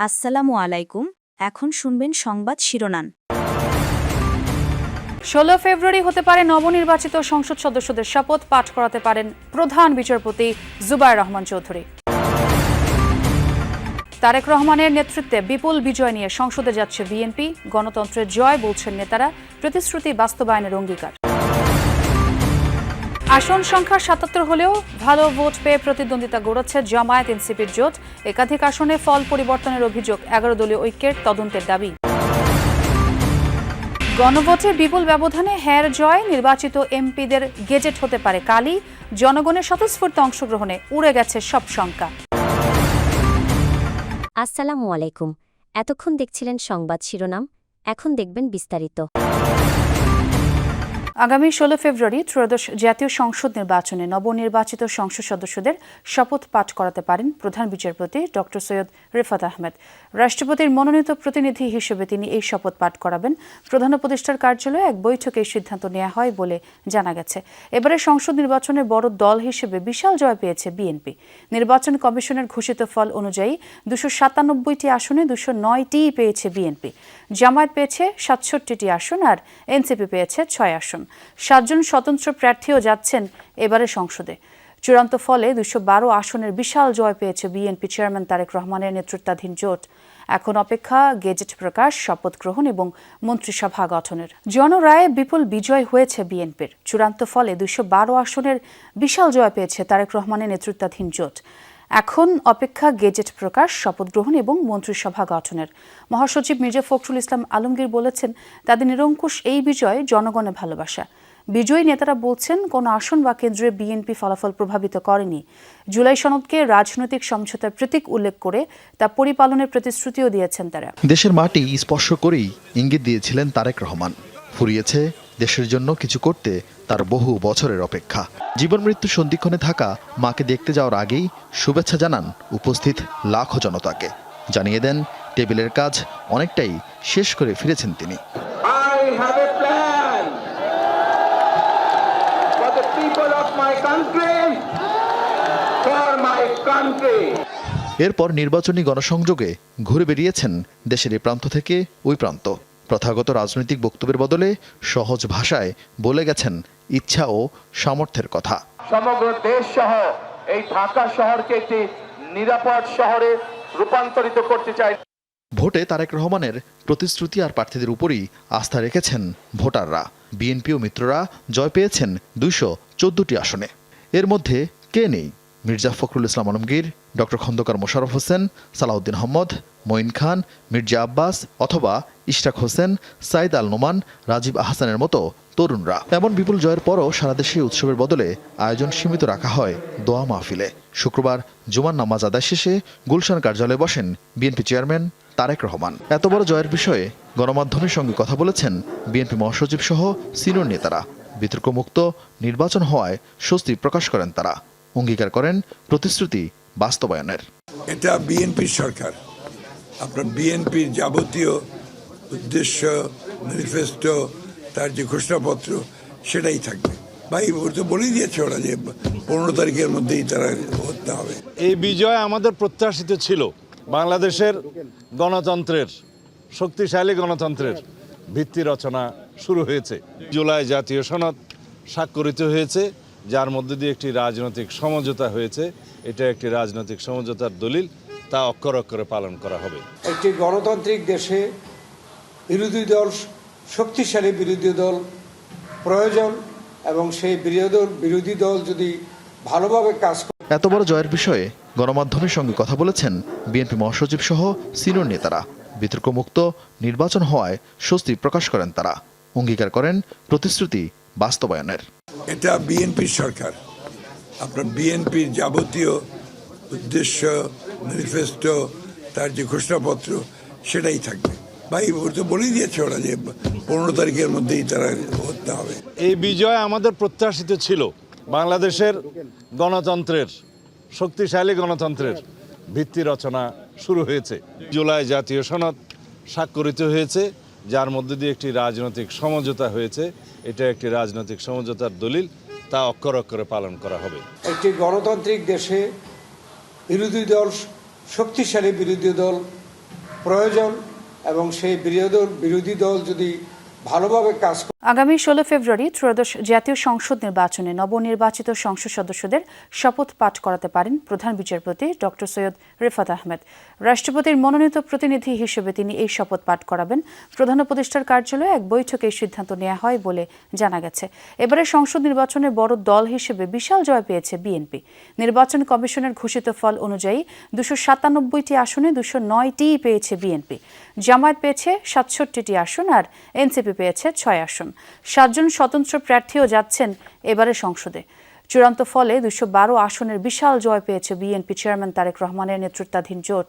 আসসালামু আলাইকুম। এখন শুনবেন সংবাদ শিরোনাম। 16 ফেব্রুয়ারি হতে পারে নবনির্বাচিত সংসদ সদস্যদের শপথ পাঠ করাতে পারেন প্রধান বিচারপতি জুবায়ের রহমান চৌধুরী। তারেক রহমানের নেতৃত্বে বিপুল বিজয় নিয়ে সংসদে যাচ্ছে বিএনপি। গণতন্ত্রের জয় বলছেন নেতারা, প্রতিশ্রুতি বাস্তবায়নের অঙ্গীকার। আসন সংখ্যা 77 হলেও ভালো ভোট পেয়ে প্রতিদ্বন্দ্বিতা গড়াচ্ছে জামায়াত এনসিপির জোট। একাধিক আসনে ফল পরিবর্তনের অভিযোগ, 11 দলীয় ঐক্যের তদন্তের দাবি। গণভোটে বিপুল ব্যবধানে হের জয়, নির্বাচিত এমপিদের গেজেট হতে পারে কালই। জনগণের স্বতঃস্ফূর্ত অংশগ্রহণে উড়ে গেছে সব শঙ্কা। আসসালামু আলাইকুম। এতক্ষণ দেখছিলেন সংবাদ শিরোনাম, এখন দেখবেন বিস্তারিত। আগামী 16 ফেব্রুয়ারি ত্রয়োদশ জাতীয় সংসদ নির্বাচনে নবনির্বাচিত সংসদ সদস্যদের শপথ পাঠ করাতে পারেন প্রধান বিচারপতি ড. সৈয়দ রিফাত আহমেদ। রাষ্ট্রপতির মনোনীত প্রতিনিধি হিসেবে তিনি এই শপথ পাঠ করাবেন। প্রধান উপদেষ্টার কার্যালয়ে এক বৈঠকে এই সিদ্ধান্ত নেওয়া হয় বলে জানা গেছে। এবারে সংসদ নির্বাচনে বড় দল হিসেবে বিশাল জয় পেয়েছে বিএনপি। নির্বাচন কমিশনের ঘোষিত ফল অনুযায়ী 297টি আসনে 209টিই পেয়েছে বিএনপি। জামায়াত পেয়েছে 67টি আসন আর এনসিপি পেয়েছে 6 আসন। 7 জন স্বতন্ত্র প্রার্থীও যাচ্ছেন এবারে সংসদে। চূড়ান্ত ফলে 212 আসনের বিশাল জয় পেয়েছে বিএনপি চেয়ারম্যান তারেক রহমানের নেতৃত্বাধীন জোট। এখন অপেক্ষা গেজেট প্রকাশ, শপথ গ্রহণ এবং মন্ত্রিসভা গঠনের। জনরায়ে বিপুল বিজয় হয়েছে বিএনপির। চূড়ান্ত ফলে 212 আসনের বিশাল জয় পেয়েছে তারেক রহমানের নেতৃত্বাধীন জোট। এখন অপেক্ষা গেজেট প্রকাশ, শপথ গ্রহণ এবং মন্ত্রিসভা গঠনের। মহাসচিব মির্জা ফখরুল ইসলাম আলমগীর বলেছেন, তাদের নিরঙ্কুশ এই বিজয় জনগণের ভালোবাসা। বিজয়ী নেতারা বলছেন, কোন আসন বা কেন্দ্রে বিএনপি ফলাফল প্রভাবিত করেনি। জুলাই সনদকে রাজনৈতিক সমঝোতার প্রতীক উল্লেখ করে তা পরিপালনের প্রতিশ্রুতিও দিয়েছেন তারা। দেশের মাটি স্পর্শ করেই ইঙ্গিত দিয়েছিলেন তারেক রহমান। ফুরিয়েছে দেশের জন্য কিছু করতে তার বহু বছরের অপেক্ষা। জীবন মৃত্যু সন্ধিক্ষণে থাকা মাকে দেখতে যাওয়ার আগেই শুভেচ্ছা জানান উপস্থিত লাখো জনতাকে। জানিয়ে দেন, টেবিলের কাজ অনেকটাই শেষ করে ফিরেছেন তিনি। এরপর নির্বাচনী গণসংযোগে ঘুরে বেরিয়েছেন দেশের এই প্রান্ত থেকে ওই প্রান্ত। প্রথাগত রাজনৈতিক বক্তব্যের বদলে সহজ ভাষায় বলে গেছেন ইচ্ছা ও সামর্থ্যের কথা। সমগ্র দেশ সহ এই ঢাকা শহরকে একটি নিরাপদ শহরে রূপান্তরিত করতে চাই। ভোটে তারেক রহমানের প্রতিশ্রুতি আর প্রার্থীদের উপরই আস্থা রেখেছেন ভোটাররা। বিএনপি ও মিত্ররা জয় পেয়েছেন 214টি আসনে। এর মধ্যে কে নেই? মির্জা ফখরুল ইসলাম আলমগীর, ড. খন্দকার মোশাররফ হোসেন, সালাউদ্দিন আহমদ, মঈন খান, মির্জা আব্বাস অথবা ইশরাক হোসেন, সাইদ আল নোমান, রাজীব আহসানের মতো তরুণরা। এমন বিপুল জয়ের পরও সারা দেশে উৎসবের বদলে আয়োজন সীমিত রাখা হয় দোয়া মাহফিলে। শুক্রবার জুমার নামাজ আদায় শেষে গুলশান কার্যালয়ে বসেন বিএনপি চেয়ারম্যান তারেক রহমান। এত বড় জয়ের বিষয়ে গণমাধ্যমের সঙ্গে কথা বলেছেন বিএনপি মহাসচিব সহ সিনিয়র নেতারা। বিতর্কমুক্ত নির্বাচন হওয়ায় স্বস্তি প্রকাশ করেন তারা। অঙ্গীকার করেন প্রতিশ্রুতি বাস্তবায়নের। এটা বিএনপির সরকার। আপনার বিএনপির যাবতীয় উদ্দেশ্য, ম্যানিফেস্টো, তার যে ঘোষণাপত্র সেটাই থাকবে। ভাই ওর তো বলেই দিয়েছে ওরা যে 15 তারিখের মধ্যেই তারা হতে হবে। এই বিজয় আমাদের প্রত্যাশিত ছিল। বাংলাদেশের গণতন্ত্রের, শক্তিশালী গণতন্ত্রের ভিত্তি রচনা শুরু হয়েছে। জুলাই জাতীয় সনদ স্বাক্ষরিত হয়েছে, যার মধ্যে দিয়ে একটি রাজনৈতিক সমঝোতা হয়েছে। এটা একটি রাজনৈতিক সমঝোতার দলিল, তা অক্ষরে অক্ষরে পালন করা হবে। একটি গণতান্ত্রিক দেশে বিরোধী দল, শক্তিশালী বিরোধী দল প্রয়োজন এবং সেই বিরোধী দল যদি ভালোভাবে কাজ করে। এত বড় জয়ের বিষয়ে গণমাধ্যমের সঙ্গে কথা বলেছেন বিএনপি মহাসচিব সহ সিনিয়র নেতারা। বিতর্কমুক্ত নির্বাচন হওয়ায় স্বস্তি প্রকাশ করেন তারা। অঙ্গীকার করেন প্রতিশ্রুতি বাস্তবায়নের। এটা বিএনপির সরকার। আপনার বিএনপির যাবতীয় উদ্দেশ্য, ম্যানিফেস্টো, তার যে ঘোষণাপত্র সেটাই থাকবে। ভাই ওর তো বলেই দিয়েছে ওরা যে 15 তারিখের মধ্যেই তারা হতে হবে। এই বিজয় আমাদের প্রত্যাশিত ছিল। বাংলাদেশের গণতন্ত্রের, শক্তিশালী গণতন্ত্রের ভিত্তি রচনা শুরু হয়েছে। জুলাই জাতীয় সনদ স্বাক্ষরিত হয়েছে, যার মধ্যে দিয়ে একটি রাজনৈতিক সমঝোতা হয়েছে। এটা একটি রাজনৈতিক সমঝোতার দলিল, তা অক্ষরে অক্ষরে পালন করা হবে। একটি গণতান্ত্রিক দেশে বিরোধী দল, শক্তিশালী বিরোধী দল প্রয়োজন এবং সেই বিরোধী দল যদি ভালোভাবে কাজ করে। আগামী 16 ফেব্রুয়ারি ত্রয়োদশ জাতীয় সংসদ নির্বাচনে নবনির্বাচিত সংসদ সদস্যদের শপথ পাঠ করাতে পারেন প্রধান বিচারপতি ডক্টর সৈয়দ রিফাত আহমেদ। রাষ্ট্রপতির মনোনীত প্রতিনিধি হিসেবে তিনি এই শপথ পাঠ করাবেন। প্রধান উপদেষ্টার কার্যালয়ে এক বৈঠকে এই সিদ্ধান্ত নেওয়া হয় বলে জানা গেছে। এবারে সংসদ নির্বাচনে বড় দল হিসেবে বিশাল জয় পেয়েছে বিএনপি। নির্বাচন কমিশনের ঘোষিত ফল অনুযায়ী 297টি আসনে 209টিই পেয়েছে বিএনপি। জামায়াত পেয়েছে 67টি আসন আর এনসিপি পেয়েছে 6 আসন। 7 জন স্বতন্ত্র প্রার্থীও যাচ্ছেন এবারে সংসদে। চূড়ান্ত ফলে 212 আসনের বিশাল জয় পেয়েছে বিএনপি চেয়ারম্যান তারেক রহমানের নেতৃত্বাধীন জোট।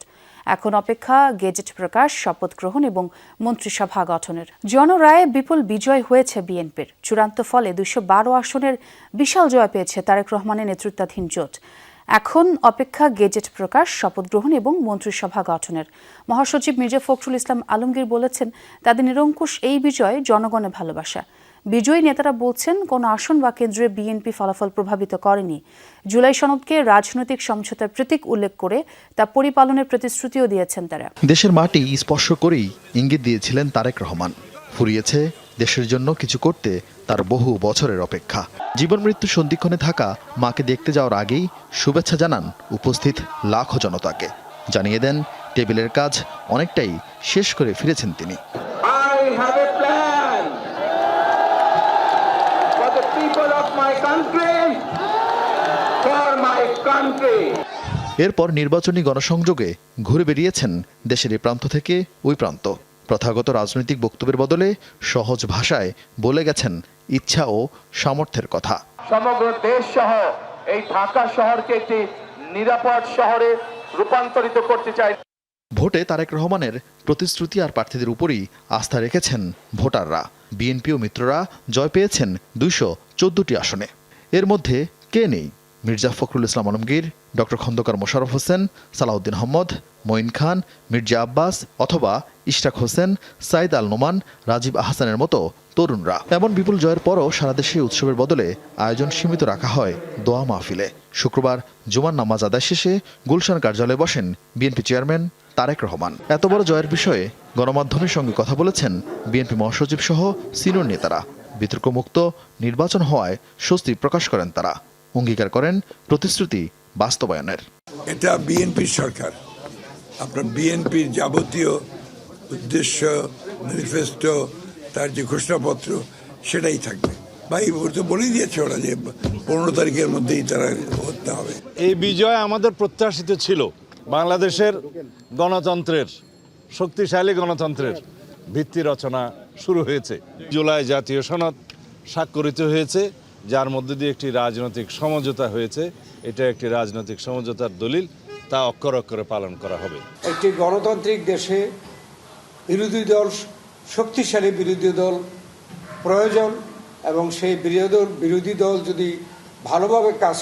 এখন অপেক্ষা গেজেট প্রকাশ, শপথ গ্রহণ এবং মন্ত্রিসভা গঠনের। জনরায়ে বিপুল বিজয় হয়েছে বিএনপির। চূড়ান্ত ফলে 212 আসনের বিশাল জয় পেয়েছে তারেক রহমানের নেতৃত্বাধীন জোট। এখন অপেক্ষা গেজেট প্রকাশ, শপথ গ্রহণ এবং মন্ত্রিসভা গঠনের। মহাসচিব মির্জা ফখরুল ইসলাম আলমগীর বলেছেন, তাদের নিরঙ্কুশ এই বিজয় জনগণের ভালোবাসা। বিজয়ী নেতারা বলছেন, কোন আসন বা কেন্দ্রে বিএনপি ফলাফল প্রভাবিত করেনি। জুলাই সনদকে রাজনৈতিক সমঝোতার প্রতীক উল্লেখ করে তা পরিপালনের প্রতিশ্রুতিও দিয়েছেন তারা। দেশের মাটি স্পর্শ করেই ইঙ্গিত দিয়েছিলেন তারেক রহমান। ফুরিয়েছে দেশের জন্য কিছু করতে তার বহু বছরের অপেক্ষা। জীবন মৃত্যু সন্ধিক্ষণে থাকা মাকে দেখতে যাওয়ার আগেই শুভেচ্ছা জানান উপস্থিত লাখো জনতাকে। জানিয়ে দেন, টেবিলের কাজ অনেকটাই শেষ করে ফিরেছেন তিনি। এরপর নির্বাচনী গণসংযোগে ঘুরে বেরিয়েছেন দেশের এই প্রান্ত থেকে ওই প্রান্ত। প্রথাগত রাজনৈতিক বক্তব্যের বদলে সহজ ভাষায় বলে গেছেন ইচ্ছা ও সামর্থ্যের কথা। সমগ্র দেশ সহ এই ঢাকা শহরকে একটি নিরাপদ শহরে রূপান্তরিত করতে চাই। ভোটে তারেক রহমানের প্রতিশ্রুতি আর প্রার্থীদের উপরই আস্থা রেখেছেন ভোটাররা। বিএনপি ও মিত্ররা জয় পেয়েছেন 214টি আসনে। এর মধ্যে কে নেই? মির্জা ফখরুল ইসলাম আলমগীর, ডক্টর খন্দকার মোশাররফ হোসেন, সালাউদ্দিন আহমদ, মঈন খান, মির্জা আব্বাস অথবা ইশরাক হোসেন, সাইদ আল নোমান, রাজীব আহসানের মতো তরুণরা। এমন বিপুল জয়ের পরও সারা দেশে উৎসবের বদলে আয়োজন সীমিত রাখা হয় দোয়া মাহফিলে। শুক্রবার জুমার নামাজ আদায় শেষে গুলশান কার্যালয়ে বসেন বিএনপি চেয়ারম্যান তারেক রহমান। এত বড় জয়ের বিষয়ে গণমাধ্যমের সঙ্গে কথা বলেছেন বিএনপি মহাসচিব সহ সিনিয়র নেতারা। বিতর্কমুক্ত নির্বাচন হওয়ায় স্বস্তি প্রকাশ করেন তারা। অঙ্গীকার করেন প্রতিশ্রুতি বাস্তবায়নের। এটা বিএনপির সরকার। আপনার বিএনপির যাবতীয় উদ্দেশ্য, ম্যানিফেস্টো, তার যে ঘোষণাপত্র সেটাই থাকবে। ভাই তো বলেই দিয়েছে ওরা যে 15 তারিখের মধ্যেই তারা করতে হবে। এই বিজয় আমাদের প্রত্যাশিত ছিল। বাংলাদেশের গণতন্ত্রের, শক্তিশালী গণতন্ত্রের ভিত্তি রচনা শুরু হয়েছে। জুলাই জাতীয় সনদ স্বাক্ষরিত হয়েছে, যার মধ্যে দিয়ে একটি রাজনৈতিক সমঝোতা হয়েছে। এটা একটি রাজনৈতিক সমঝোতার দলিল, তা অক্ষরে অক্ষরে পালন করা হবে। একটি গণতান্ত্রিক দেশে শক্তিশালী বিরোধী দল প্রয়োজন এবং সেই বিরোধী দল যদি ভালোভাবে কাজ